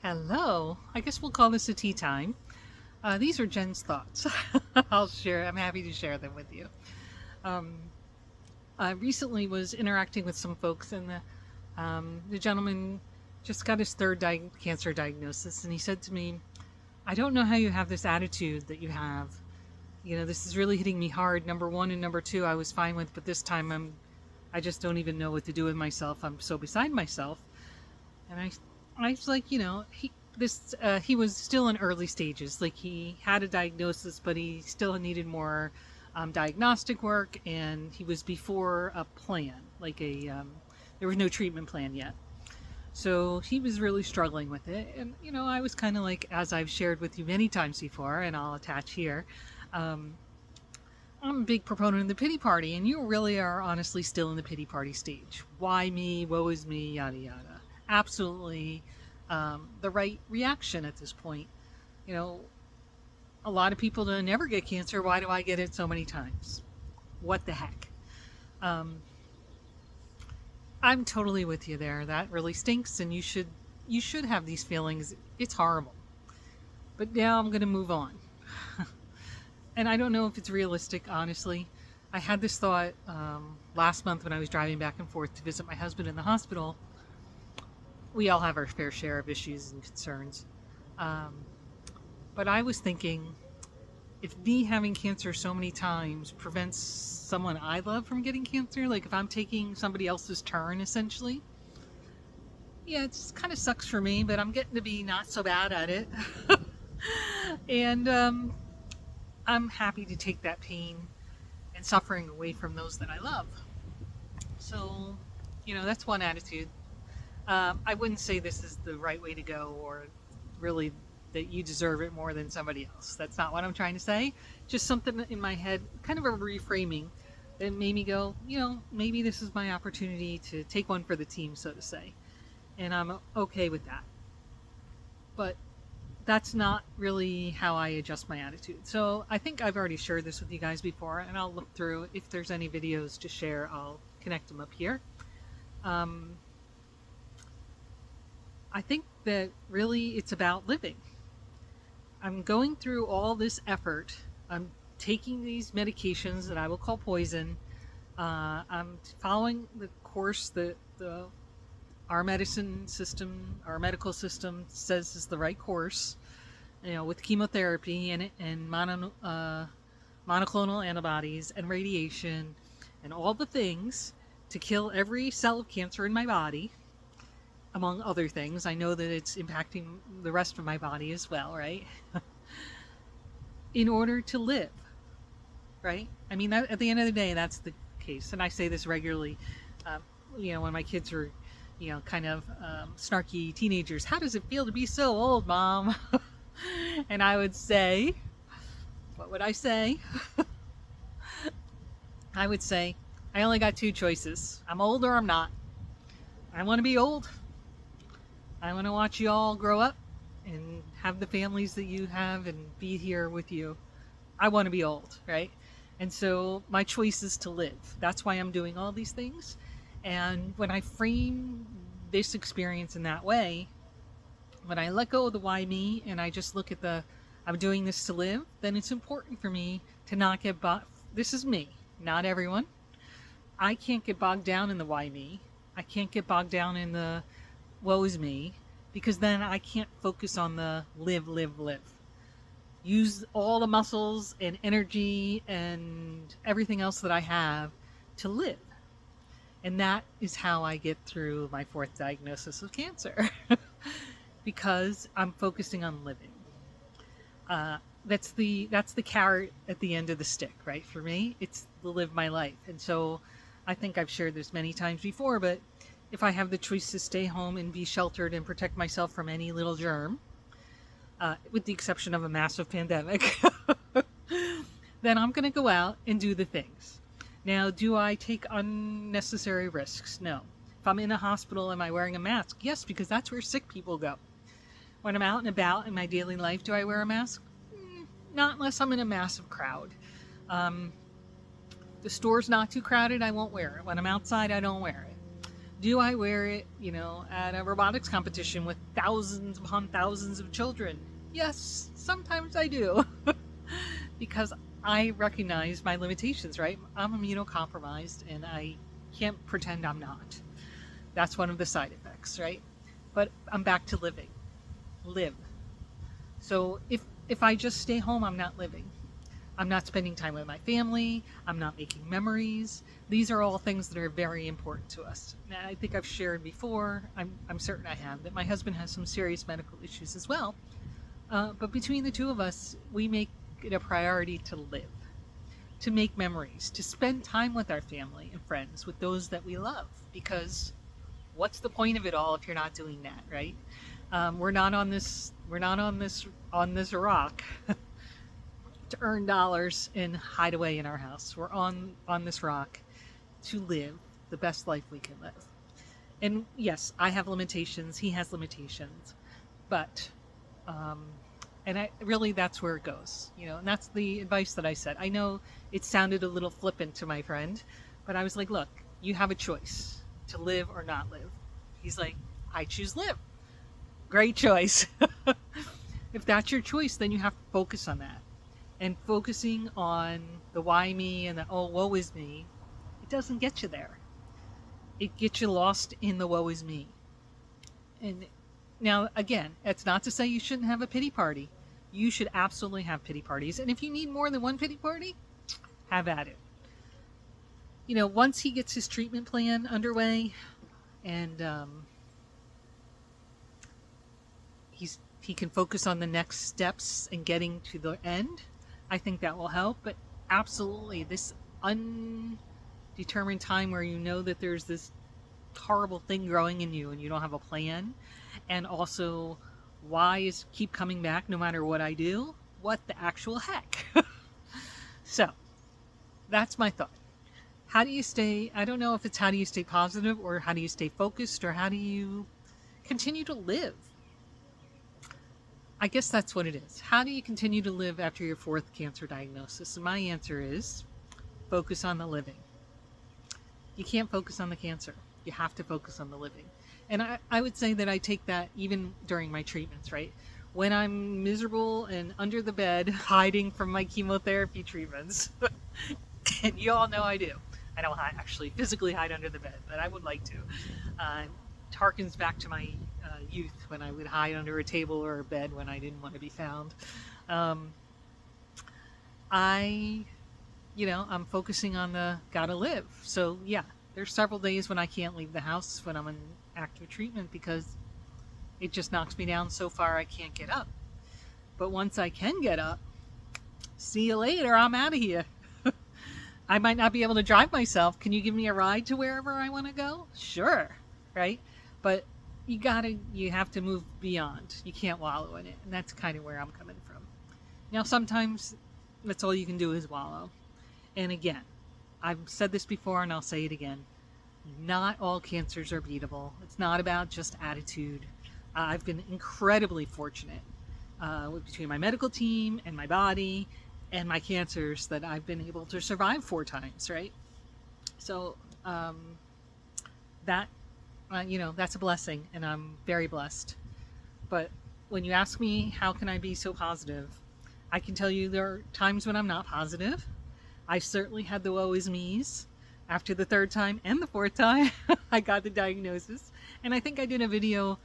Hello. I guess we'll call this a tea time. These are Jen's thoughts. I'm happy to share them with you. Um, I recently was interacting with some folks, and the gentleman just got his third cancer diagnosis, and he said to me, "I don't know how you have this attitude that you have. You know, this is really hitting me hard. Number one and number two, I was fine with, but this time I just don't even know what to do with myself. I'm so beside myself." And I was like, he was still in early stages. Like he had a diagnosis, but he still needed more diagnostic work, and he was before a plan, there was no treatment plan yet. So he was really struggling with it. And, I was kind of like, as I've shared with you many times before, and I'll attach here, um, I'm a big proponent of the pity party, and you really are honestly still in the pity party stage. Why me? Woe is me? Yada, yada. Absolutely the right reaction at this point. You know, a lot of people don't never get cancer. Why do I get it so many times? What the heck? Um, I'm totally with you there. That really stinks, and you should have these feelings. It's horrible. But now I'm going to move on. And I don't know if it's realistic, honestly. I had this thought last month when I was driving back and forth to visit my husband in the hospital. We all have our fair share of issues and concerns. Um, but I was thinking, if me having cancer so many times prevents someone I love from getting cancer, like if I'm taking somebody else's turn, essentially, yeah, it just kind of sucks for me, but I'm getting to be not so bad at it. And I'm happy to take that pain and suffering away from those that I love. So, that's one attitude. I wouldn't say this is the right way to go, or really that you deserve it more than somebody else. That's not what I'm trying to say. Just something in my head, kind of a reframing that made me go, maybe this is my opportunity to take one for the team, so to say. And I'm okay with that. But that's not really how I adjust my attitude. So I think I've already shared this with you guys before, and I'll look through. If there's any videos to share, I'll connect them up here. Um, I think that really it's about living. I'm going through all this effort. I'm taking these medications that I will call poison. I'm following the course that our medicine system, our medical system says is the right course. With chemotherapy and monoclonal antibodies and radiation and all the things to kill every cell of cancer in my body, among other things. I know that it's impacting the rest of my body as well, right? In order to live, right? I mean, at the end of the day, that's the case. And I say this regularly, when my kids were, kind of snarky teenagers. How does it feel to be so old, Mom? And I would say, what would I say? I would say, I only got two choices. I'm old or I'm not. I want to be old. I want to watch you all grow up and have the families that you have and be here with you. I want to be old, right? And so my choice is to live. That's why I'm doing all these things. And when I frame this experience in that way, when I let go of the why me and I just look at I'm doing this to live, then it's important for me to not get this is me, not everyone. I can't get bogged down in the why me. I can't get bogged down in the woe is me, because then I can't focus on the live, live, live. Use all the muscles and energy and everything else that I have to live. And that is how I get through my fourth diagnosis of cancer. Because I'm focusing on living. That's the carrot at the end of the stick, right? For me, it's to live my life. And so I think I've shared this many times before, but if I have the choice to stay home and be sheltered and protect myself from any little germ, with the exception of a massive pandemic, then I'm going to go out and do the things. Now, do I take unnecessary risks? No. If I'm in a hospital, am I wearing a mask? Yes, because that's where sick people go. When I'm out and about in my daily life, do I wear a mask? Not unless I'm in a massive crowd. The store's not too crowded, I won't wear it. When I'm outside, I don't wear it. Do I wear it, at a robotics competition with thousands upon thousands of children? Yes, sometimes I do. Because I recognize my limitations, right? I'm immunocompromised and I can't pretend I'm not. That's one of the side effects, right? But I'm back to living. Live. So if I just stay home, I'm not living. I'm not spending time with my family. I'm not making memories. These are all things that are very important to us. Now, I think I've shared before, I'm certain I have, that my husband has some serious medical issues as well. But between the two of us, we make it a priority to live, to make memories, to spend time with our family and friends, with those that we love. Because what's the point of it all if you're not doing that, right? We're not on this. We're not on this rock to earn dollars and hide away in our house. We're on this rock to live the best life we can live. And yes, I have limitations. He has limitations, but and I really, that's where it goes, and that's the advice that I said. I know it sounded a little flippant to my friend, but I was like, look, you have a choice to live or not live. He's like, I choose live. Great choice. If that's your choice, then you have to focus on that. And focusing on the why me and the oh woe is me, it doesn't get you there. It gets you lost in the woe is me. And now again, it's not to say you shouldn't have a pity party. You should absolutely have pity parties. And if you need more than one pity party, have at it. Once he gets his treatment plan underway and he can focus on the next steps and getting to the end, I think that will help. But absolutely, this undetermined time where that there's this horrible thing growing in you and you don't have a plan, and also why is keep coming back no matter what I do? What the actual heck? So that's my thought. How do you stay, I don't know if it's how do you stay positive or how do you stay focused or how do you continue to live? I guess that's what it is. How do you continue to live after your fourth cancer diagnosis? And my answer is focus on the living. You can't focus on the cancer. You have to focus on the living. And I would say that I take that even during my treatments, right? When I'm miserable and under the bed, hiding from my chemotherapy treatments, and you all know I do. I don't actually physically hide under the bed, but I would like to. It harkens back to my youth when I would hide under a table or a bed when I didn't want to be found. I'm focusing on the gotta live. So yeah, there's several days when I can't leave the house when I'm in active treatment because it just knocks me down so far I can't get up. But once I can get up, see you later, I'm out of here. I might not be able to drive myself. Can you give me a ride to wherever I want to go? Sure, right? But you have to move beyond. You can't wallow in it. And that's kind of where I'm coming from. Now, sometimes that's all you can do is wallow. And again, I've said this before and I'll say it again. Not all cancers are beatable. It's not about just attitude. I've been incredibly fortunate between my medical team and my body and my cancers that I've been able to survive 4 times, right? So that's a blessing, and I'm very blessed. But when you ask me how can I be so positive, I can tell you there are times when I'm not positive. I've certainly had the woe is me's after the 3rd time and the 4th time I got the diagnosis. And I think I did a video,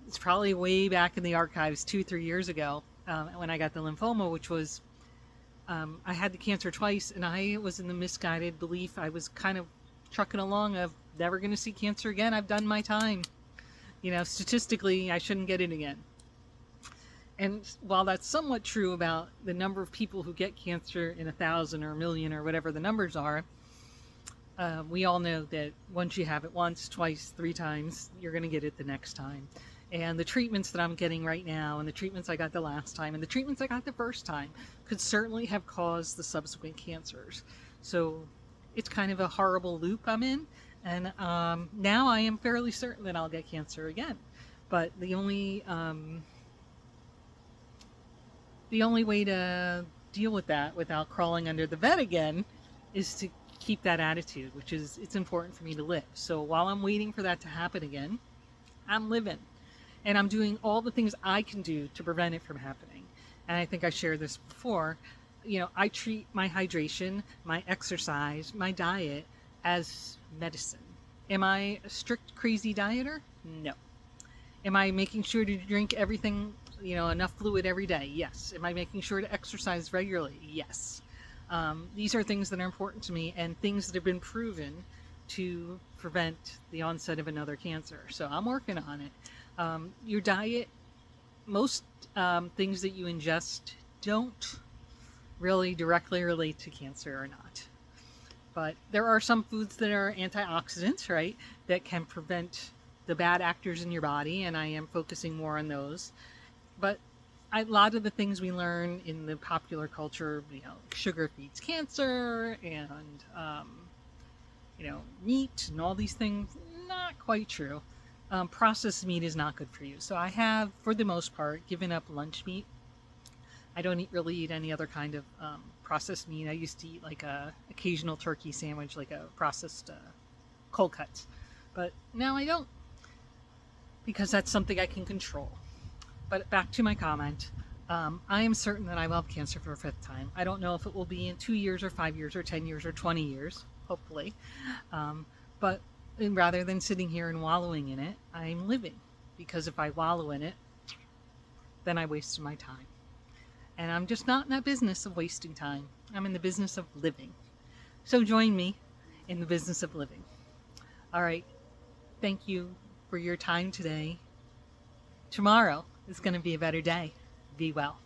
it's probably way back in the archives 2-3 years ago when I got the lymphoma, which was I had the cancer twice, and I was in the misguided belief. I was kind of trucking along of never going to see cancer again. I've done my time. Statistically, I shouldn't get it again. And while that's somewhat true about the number of people who get cancer in 1,000 or 1,000,000 or whatever the numbers are, we all know that once you have it once, twice, 3 times, you're going to get it the next time. And the treatments that I'm getting right now, and the treatments I got the last time, and the treatments I got the first time, could certainly have caused the subsequent cancers. So it's kind of a horrible loop I'm in. And now I am fairly certain that I'll get cancer again. But the only way to deal with that without crawling under the bed again is to keep that attitude, which is it's important for me to live. So while I'm waiting for that to happen again, I'm living. And I'm doing all the things I can do to prevent it from happening. And I think I shared this before. I treat my hydration, my exercise, my diet as medicine. Am I a strict, crazy dieter? No. Am I making sure to drink everything, enough fluid every day? Yes. Am I making sure to exercise regularly? Yes. These are things that are important to me and things that have been proven to prevent the onset of another cancer. So I'm working on it. Your diet, most things that you ingest don't really directly relate to cancer or not. But there are some foods that are antioxidants, right, that can prevent the bad actors in your body, and I am focusing more on those. But a lot of the things we learn in the popular culture, sugar feeds cancer, and meat and all these things, not quite true. Processed meat is not good for you. So I have, for the most part, given up lunch meat. I don't really eat any other kind of processed meat. I used to eat like a occasional turkey sandwich, like a processed cold cuts, but now I don't, because that's something I can control. But back to my comment, I am certain that I will have cancer for a fifth time. I don't know if it will be in 2 years or 5 years or 10 years or 20 years, hopefully. But rather than sitting here and wallowing in it, I'm living. Because if I wallow in it, then I wasted my time. And I'm just not in that business of wasting time. I'm in the business of living. So join me in the business of living. All right. Thank you for your time today. Tomorrow is going to be a better day. Be well.